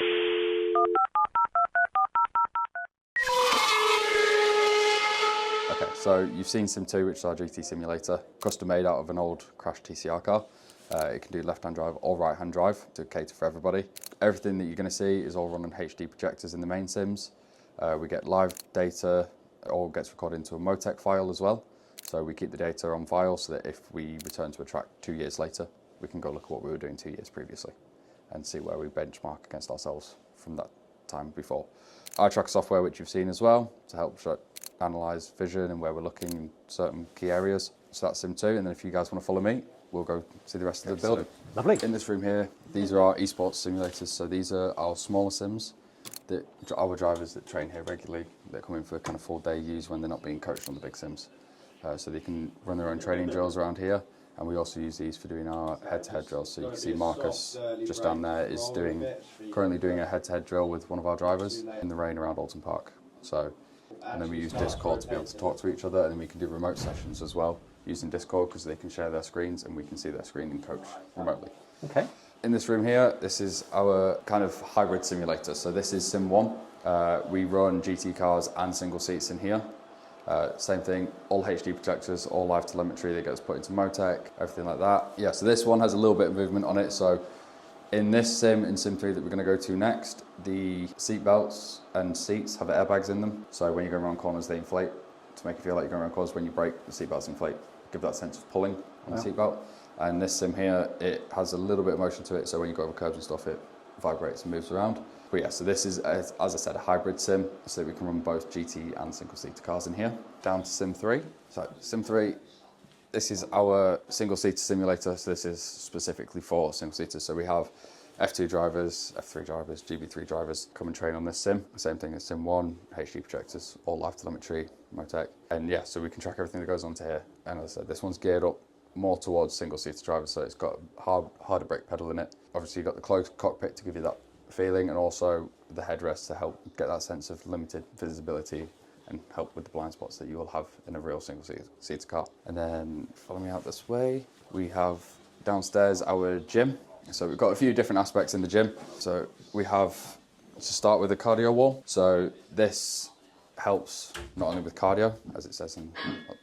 Okay, so you've seen Sim 2, which is our GT simulator, custom made out of an old crashed TCR car. It can do left-hand drive or right-hand drive to cater for everybody. Everything that you're going to see is all run on HD projectors in the main sims. We get live data, it all gets recorded into a Motec file as well. So we keep the data on file so that if we return to a track 2 years later, we can go look at what we were doing 2 years previously and see where we benchmark against ourselves from that time before. Eye tracker software, which you've seen as well, to help analyse vision and where we're looking in certain key areas. So that's Sim 2, and then if you guys want to follow me, we'll go see the rest of the building. Lovely. In this room here, these are our esports simulators. So these are our smaller sims that our drivers that train here regularly, that come in for kind of full day use when they're not being coached on the big sims. So they can run their own training drills around here. And we also use these for doing our head-to-head drills. So you can see Marcus just down there is currently doing a head-to-head drill with one of our drivers in the rain around Alton Park. So, and then we use Discord to be able to talk to each other, and then we can do remote sessions as well using Discord because they can share their screens and we can see their screen and coach remotely. Okay. In this room here, this is our kind of hybrid simulator. So this is Sim 1. We run GT cars and single seats in here. Same thing, all HD projectors, all live telemetry that gets put into Motec, everything like that. Yeah, so this one has a little bit of movement on it. So in this sim, in Sim 3 that we're going to go to next, the seat belts and seats have airbags in them. So when you go around corners, they inflate to make you feel like you're going around corners. When you brake, the seat belts inflate, give that sense of pulling on the seat belt. And this sim here, it has a little bit of motion to it. So when you go over curbs and stuff, it vibrates and moves around. But yeah, so this is, as I said, a hybrid sim, so that we can run both GT and single-seater cars in here. Down to Sim 3. So Sim 3, this is our single-seater simulator, so this is specifically for single-seaters. So we have F2 drivers, F3 drivers, GB3 drivers come and train on this sim. Same thing as Sim 1, HD projectors, all live telemetry, Motec. And yeah, so we can track everything that goes onto here. And as I said, this one's geared up more towards single-seater drivers, so it's got a harder brake pedal in it. Obviously, you've got the closed cockpit to give you that feeling, and also the headrest to help get that sense of limited visibility and help with the blind spots that you will have in a real single-seater car. And then follow me out this way, we have downstairs our gym. So we've got a few different aspects in the gym. So we have, to start with, the cardio wall. So this helps not only with cardio, as it says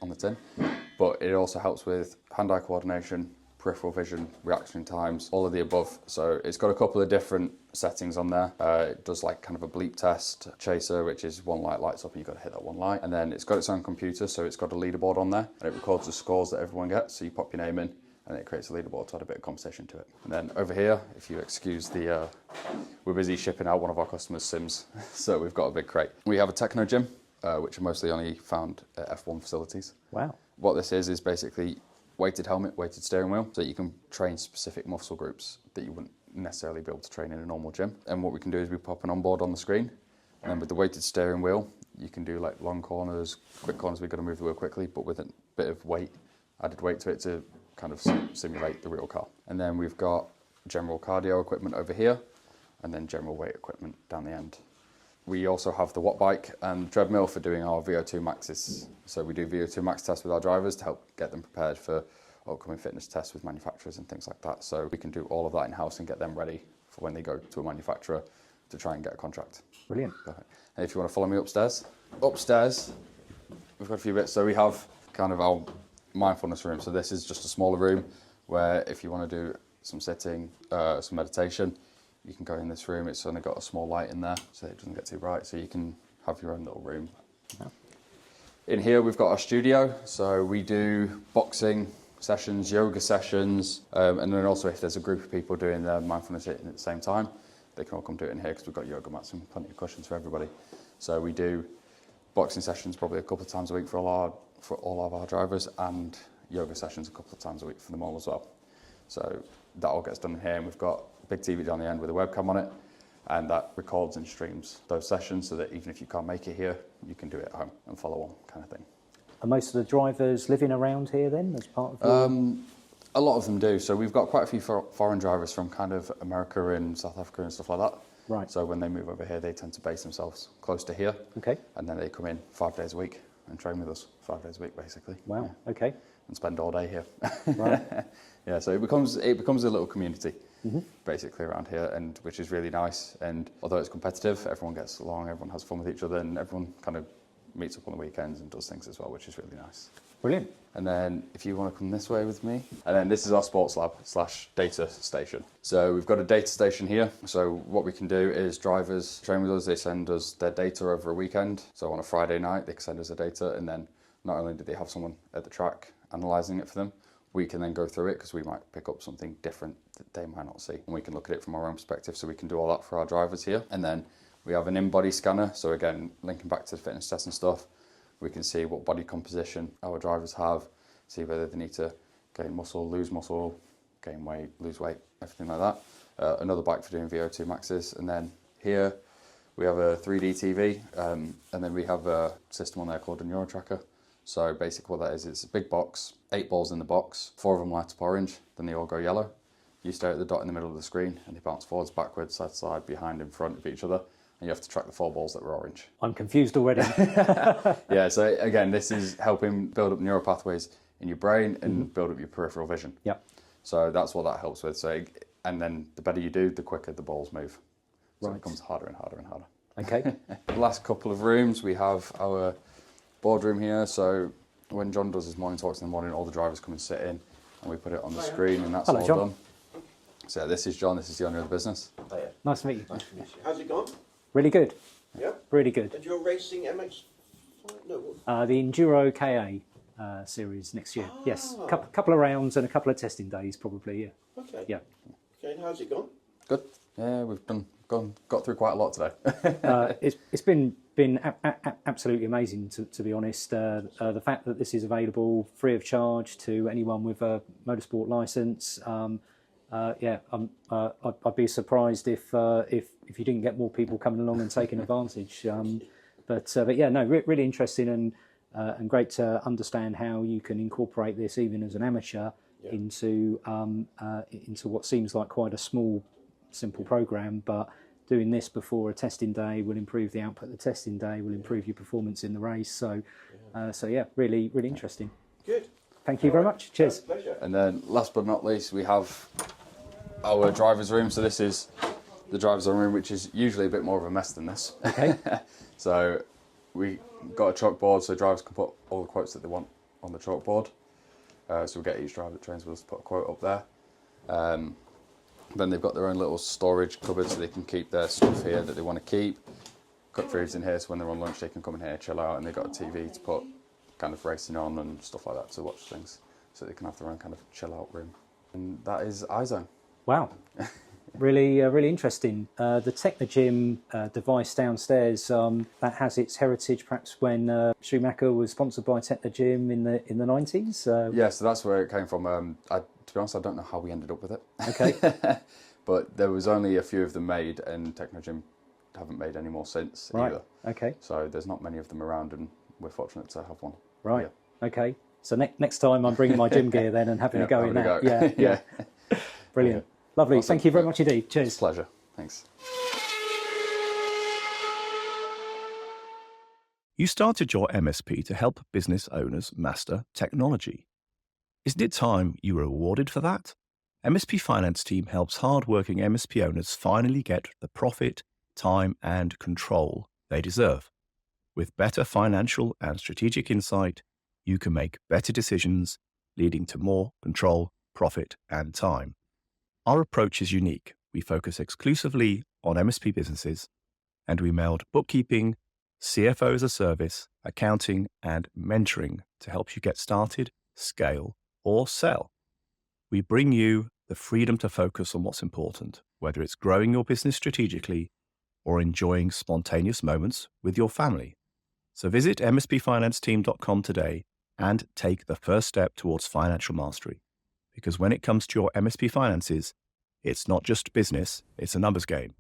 on the tin, but it also helps with hand-eye coordination, peripheral vision, reaction times, all of the above. So it's got a couple of different settings on there. It does like kind of a bleep test, chaser, which is one light lights up and you've got to hit that one light. And then it's got its own computer, so it's got a leaderboard on there and it records the scores that everyone gets. So you pop your name in and it creates a leaderboard to add a bit of competition to it. And then over here, if you excuse the, we're busy shipping out one of our customers' sims, so we've got a big crate. We have a techno gym, which are mostly only found at F1 facilities. Wow. What this is basically weighted helmet, weighted steering wheel, so that you can train specific muscle groups that you wouldn't necessarily be able to train in a normal gym. And what we can do is we pop an onboard on the screen, and then with the weighted steering wheel, you can do like long corners, quick corners, we've got to move the wheel quickly, but with a bit of weight, added weight to it to kind of simulate the real car. And then we've got general cardio equipment over here, and then general weight equipment down the end. We also have the watt bike and treadmill for doing our VO2 maxes. So we do VO2 max tests with our drivers to help get them prepared for upcoming fitness tests with manufacturers and things like that. So we can do all of that in-house and get them ready for when they go to a manufacturer to try and get a contract. Brilliant. Perfect. And if you want to follow me upstairs, we've got a few bits. So we have kind of our mindfulness room. So this is just a smaller room where if you want to do some sitting, some meditation, you can go in this room. It's only got a small light in there so it doesn't get too bright, so you can have your own little room. Yeah. In here we've got our studio, so we do boxing sessions, yoga sessions, and then also if there's a group of people doing their mindfulness at the same time, they can all come do it in here because we've got yoga mats and plenty of cushions for everybody. So we do boxing sessions probably a couple of times a week for all of our drivers, and yoga sessions a couple of times a week for them all as well. So that all gets done in here, and we've got a big TV down the end with a webcam on it, and that records and streams those sessions so that even if you can't make it here, you can do it at home and follow on kind of thing. Are most of the drivers living around here then as part of the... A lot of them do. So we've got quite a few foreign drivers from kind of America and South Africa and stuff like that. Right. So when they move over here, they tend to base themselves close to here. Okay. And then they come in 5 days a week and train with us 5 days a week, basically. Wow. Yeah. Okay. And spend all day here. Right. Yeah. So it becomes a little community. basically around here, and which is really nice. And although it's competitive, everyone gets along, everyone has fun with each other, and everyone kind of meets up on the weekends and does things as well, which is really nice. Brilliant. And then if you want to come this way with me, and then this is our sports lab / data station. So we've got a data station here. So what we can do is drivers train with us, they send us their data over a weekend. So on a Friday night, they can send us their data, and then not only do they have someone at the track analysing it for them, we can then go through it because we might pick up something different that they might not see. And we can look at it from our own perspective, so we can do all that for our drivers here. And then we have an in-body scanner. So again, linking back to the fitness test and stuff, we can see what body composition our drivers have, see whether they need to gain muscle, lose muscle, gain weight, lose weight, everything like that. Another bike for doing VO2 maxes. And then here we have a 3D TV, and then we have a system on there called a NeuroTracker. So basically what that is, it's a big box, 8 balls in the box, 4 of them light up orange, then they all go yellow. You stare at the dot in the middle of the screen and they bounce forwards, backwards, side to side, behind, in front of each other. And you have to track the 4 balls that were orange. I'm confused already. Yeah, so again, this is helping build up neural pathways in your brain and build up your peripheral vision. Yep. So that's what that helps with. So, and then the better you do, the quicker the balls move. So Right. it becomes harder and harder and harder. Okay. The last couple of rooms, we have our boardroom here. So when John does his morning talks in the morning, all the drivers come and sit in, and we put it on the screen, and that's Hello, all John. done. So yeah, this is John. This is the owner of the business. Hiya. Nice to meet you. Nice to meet you. How's it gone? Really good. Yeah. Really good. And you're racing MX? No. What? The Enduro KA series next year. Yes. Ah. Couple of rounds and a couple of testing days, probably. Yeah. Okay. Yeah. Okay. And how's it gone? Good. Yeah, we've got through quite a lot today. It's been absolutely amazing, to be honest. The fact that this is available free of charge to anyone with a motorsport license. I'd be surprised if you didn't get more people coming along and taking advantage. But yeah, no, really interesting and great to understand how you can incorporate this even as an amateur into what seems like quite a small, simple program, but doing this before a testing day will improve the output of the testing day, will improve your performance in the race. So yeah, really interesting. Good. Thank you very much. Cheers. Pleasure. And then last but not least, we have our driver's room. So this is the driver's room, which is usually a bit more of a mess than this. Okay. So we got a chalkboard so drivers can put all the quotes that they want on the chalkboard. So we get each driver that trains with us to put a quote up there. Then they've got their own little storage cupboard so they can keep their stuff here that they want to keep. Cut foods in here so when they're on lunch they can come in here, chill out, and they've got a TV to put kind of racing on and stuff like that to watch things, so they can have their own kind of chill out room. And that is iZone. Wow. Really interesting. The Technogym device downstairs that has its heritage, perhaps when Schumacher was sponsored by Technogym in the 90s. Yeah, so that's where it came from. To be honest, I don't know how we ended up with it. Okay. But there was only a few of them made, and Technogym haven't made any more since Right. either. Okay. So there's not many of them around, and we're fortunate to have one. Right. Okay. So next time I'm bringing my gym gear then and having a go in having that. a go. Yeah. Brilliant. Lovely. Awesome. Thank you very much indeed. It's Cheers. a pleasure. Thanks. You started your MSP to help business owners master technology. Isn't it time you were rewarded for that? MSP Finance Team helps hard-working MSP owners finally get the profit, time, and control they deserve. With better financial and strategic insight, you can make better decisions, leading to more control, profit, and time. Our approach is unique. We focus exclusively on MSP businesses, and we meld bookkeeping, CFO as a service, accounting, and mentoring to help you get started, scale, or sell. We bring you the freedom to focus on what's important, whether it's growing your business strategically or enjoying spontaneous moments with your family. So visit mspfinanceteam.com today and take the first step towards financial mastery. Because when it comes to your MSP finances, it's not just business, it's a numbers game.